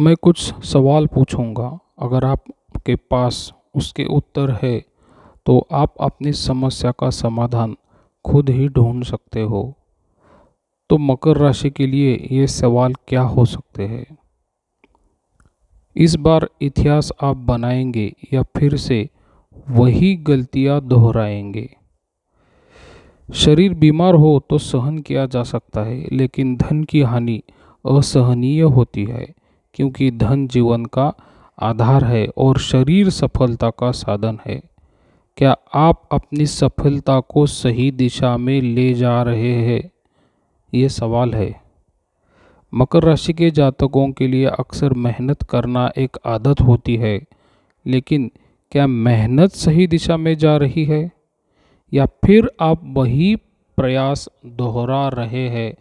मैं कुछ सवाल पूछूंगा। अगर आपके पास उसके उत्तर है तो आप अपनी समस्या का समाधान खुद ही ढूंढ सकते हो। तो मकर राशि के लिए ये सवाल क्या हो सकते हैं? इस बार इतिहास आप बनाएंगे या फिर से वही गलतियां दोहराएंगे? शरीर बीमार हो तो सहन किया जा सकता है, लेकिन धन की हानि असहनीय होती है, क्योंकि धन जीवन का आधार है और शरीर सफलता का साधन है। क्या आप अपनी सफलता को सही दिशा में ले जा रहे हैं? ये सवाल है। मकर राशि के जातकों के लिए अक्सर मेहनत करना एक आदत होती है, लेकिन क्या मेहनत सही दिशा में जा रही है, या फिर आप वही प्रयास दोहरा रहे हैं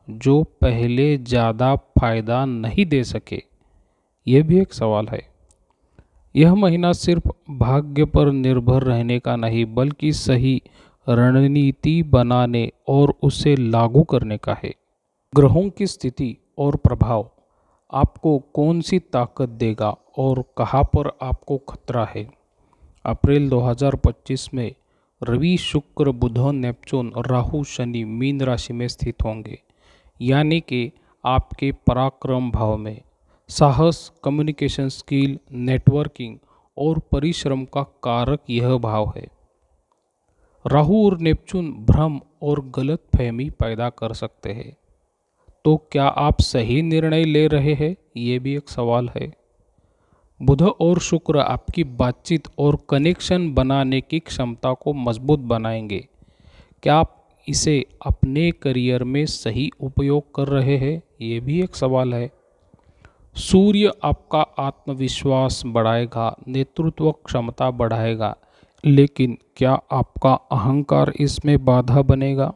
जो पहले ज़्यादा फायदा नहीं दे सके? यह भी एक सवाल है। यह महीना सिर्फ भाग्य पर निर्भर रहने का नहीं, बल्कि सही रणनीति बनाने और उसे लागू करने का है। ग्रहों की स्थिति और प्रभाव आपको कौन सी ताकत देगा और कहाँ पर आपको खतरा है? अप्रैल 2025 में रवि, शुक्र, बुध, नेपच्यून, राहु, शनि मीन राशि में स्थित होंगे, यानी कि आपके पराक्रम भाव में। साहस, कम्युनिकेशन स्किल, नेटवर्किंग और परिश्रम का कारक यह भाव है। राहु और नेपच्यून भ्रम और गलतफहमी पैदा कर सकते हैं। तो क्या आप सही निर्णय ले रहे हैं? ये भी एक सवाल है। बुध और शुक्र आपकी बातचीत और कनेक्शन बनाने की क्षमता को मजबूत बनाएंगे। क्या आप इसे अपने करियर में सही उपयोग कर रहे हैं? ये भी एक सवाल है। सूर्य आपका आत्मविश्वास बढ़ाएगा, नेतृत्व क्षमता बढ़ाएगा, लेकिन क्या आपका अहंकार इसमें बाधा बनेगा?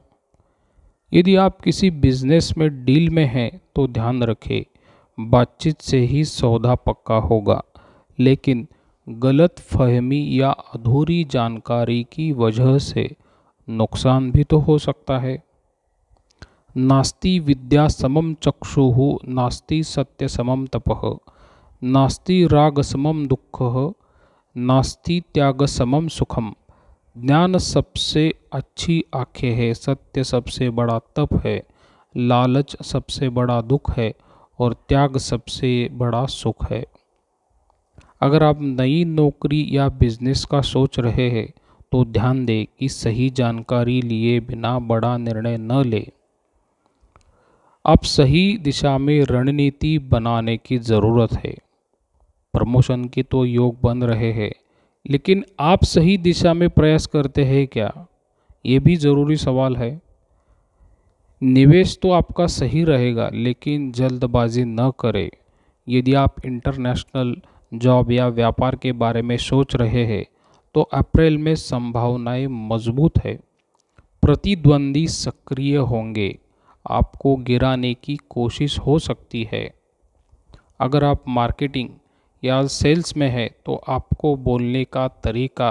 यदि आप किसी बिजनेस में डील में हैं तो ध्यान रखें, बातचीत से ही सौदा पक्का होगा, लेकिन गलत फहमी या अधूरी जानकारी की वजह से नुकसान भी तो हो सकता है। नास्ति विद्या समम चक्षुः, नास्ति सत्य समम तपः, नास्ति राग समम दुःखः, नास्ति त्याग समम सुखम। ज्ञान सबसे अच्छी आंखें है, सत्य सबसे बड़ा तप है, लालच सबसे बड़ा दुख है और त्याग सबसे बड़ा सुख है। अगर आप नई नौकरी या बिजनेस का सोच रहे हैं तो ध्यान दें कि सही जानकारी लिए बिना बड़ा निर्णय न लें। आप सही दिशा में रणनीति बनाने की ज़रूरत है। प्रमोशन के तो योग बन रहे हैं, लेकिन आप सही दिशा में प्रयास करते हैं क्या? ये भी ज़रूरी सवाल है। निवेश तो आपका सही रहेगा, लेकिन जल्दबाजी न करें। यदि आप इंटरनेशनल जॉब या व्यापार के बारे में सोच रहे हैं तो अप्रैल में संभावनाएं मजबूत है। प्रतिद्वंदी सक्रिय होंगे, आपको गिराने की कोशिश हो सकती है। अगर आप मार्केटिंग या सेल्स में है तो आपको बोलने का तरीका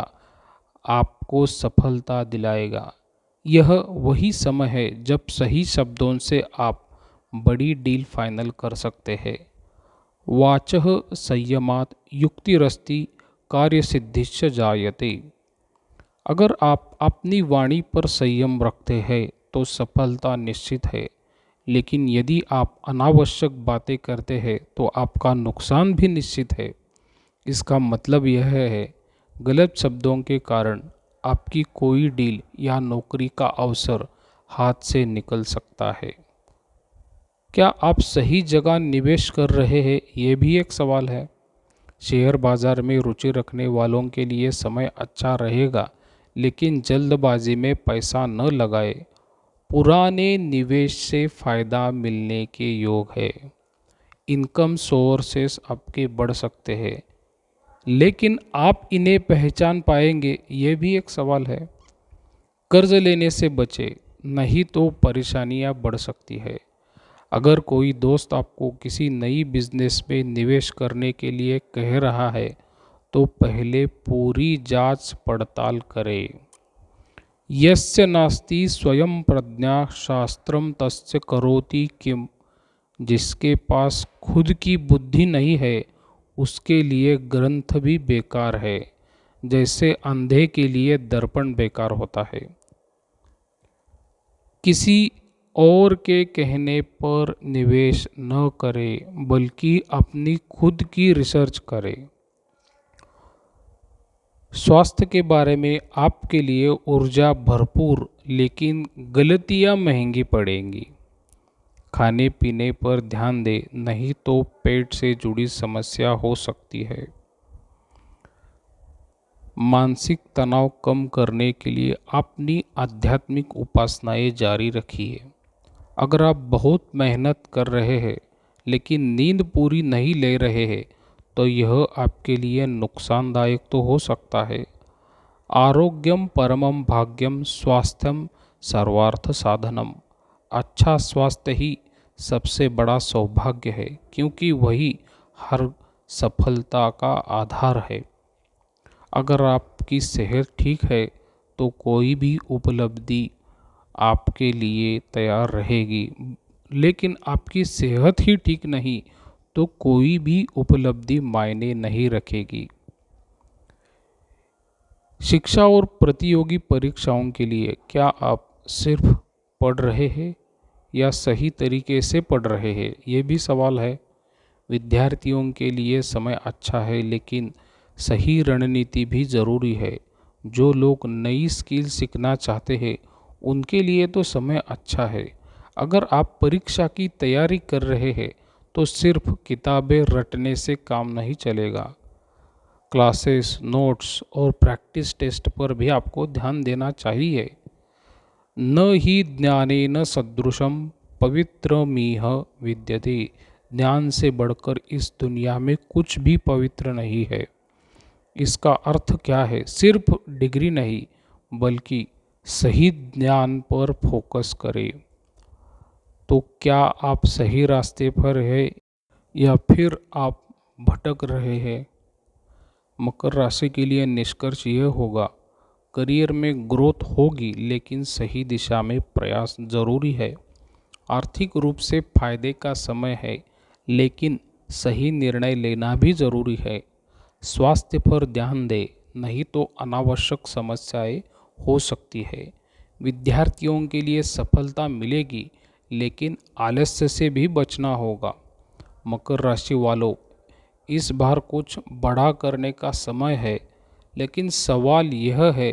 आपको सफलता दिलाएगा। यह वही समय है जब सही शब्दों से आप बड़ी डील फाइनल कर सकते हैं। वाचः संयमात् युक्तिरस्ति कार्यसिद्धिश्च जायते। अगर आप अपनी वाणी पर संयम रखते हैं तो सफलता निश्चित है, लेकिन यदि आप अनावश्यक बातें करते हैं तो आपका नुकसान भी निश्चित है। इसका मतलब यह है, गलत शब्दों के कारण आपकी कोई डील या नौकरी का अवसर हाथ से निकल सकता है। क्या आप सही जगह निवेश कर रहे हैं? ये भी एक सवाल है। शेयर बाजार में रुचि रखने वालों के लिए समय अच्छा रहेगा, लेकिन जल्दबाजी में पैसा न लगाए। पुराने निवेश से फायदा मिलने के योग है। इनकम सोर्सेस आपके बढ़ सकते हैं, लेकिन आप इन्हें पहचान पाएंगे? ये भी एक सवाल है। कर्ज लेने से बचे, नहीं तो परेशानियां बढ़ सकती है। अगर कोई दोस्त आपको किसी नई बिजनेस में निवेश करने के लिए कह रहा है तो पहले पूरी जांच पड़ताल करें। यस्य नास्ति स्वयं प्रज्ञा शास्त्रम तस्य करोति किम। जिसके पास खुद की बुद्धि नहीं है उसके लिए ग्रंथ भी बेकार है, जैसे अंधे के लिए दर्पण बेकार होता है। किसी और के कहने पर निवेश न करें बल्कि अपनी खुद की रिसर्च करें। स्वास्थ्य के बारे में आपके लिए ऊर्जा भरपूर, लेकिन गलतियां महंगी पड़ेंगी। खाने पीने पर ध्यान दें, नहीं तो पेट से जुड़ी समस्या हो सकती है। मानसिक तनाव कम करने के लिए अपनी आध्यात्मिक उपासनाएं जारी रखिए। अगर आप बहुत मेहनत कर रहे हैं लेकिन नींद पूरी नहीं ले रहे हैं तो यह आपके लिए नुकसानदायक तो हो सकता है। आरोग्यम परमम भाग्यम स्वास्थ्यम सर्वार्थ साधनम। अच्छा स्वास्थ्य ही सबसे बड़ा सौभाग्य है, क्योंकि वही हर सफलता का आधार है। अगर आपकी सेहत ठीक है तो कोई भी उपलब्धि आपके लिए तैयार रहेगी, लेकिन आपकी सेहत ही ठीक नहीं तो कोई भी उपलब्धि मायने नहीं रखेगी। शिक्षा और प्रतियोगी परीक्षाओं के लिए क्या आप सिर्फ पढ़ रहे हैं या सही तरीके से पढ़ रहे हैं, ये भी सवाल है। विद्यार्थियों के लिए समय अच्छा है, लेकिन सही रणनीति भी ज़रूरी है। जो लोग नई स्किल सीखना चाहते हैं उनके लिए तो समय अच्छा है। अगर आप परीक्षा की तैयारी कर रहे हैं तो सिर्फ किताबें रटने से काम नहीं चलेगा। क्लासेस, नोट्स और प्रैक्टिस टेस्ट पर भी आपको ध्यान देना चाहिए। न ही ज्ञानेन सदृशम पवित्रमिह विद्यते। ज्ञान से बढ़कर इस दुनिया में कुछ भी पवित्र नहीं है। इसका अर्थ क्या है? सिर्फ डिग्री नहीं, बल्कि सही ज्ञान पर फोकस करें। तो क्या आप सही रास्ते पर हैं या फिर आप भटक रहे हैं? मकर राशि के लिए निष्कर्ष यह होगा, करियर में ग्रोथ होगी, लेकिन सही दिशा में प्रयास जरूरी है। आर्थिक रूप से फायदे का समय है, लेकिन सही निर्णय लेना भी जरूरी है। स्वास्थ्य पर ध्यान दें, नहीं तो अनावश्यक समस्याएं हो सकती है। विद्यार्थियों के लिए सफलता मिलेगी, लेकिन आलस्य से भी बचना होगा। मकर राशि वालों, इस बार कुछ बड़ा करने का समय है, लेकिन सवाल यह है,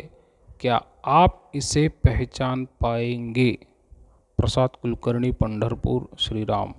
क्या आप इसे पहचान पाएंगे? प्रसाद कुलकर्णी, पंढरपुर, श्री राम।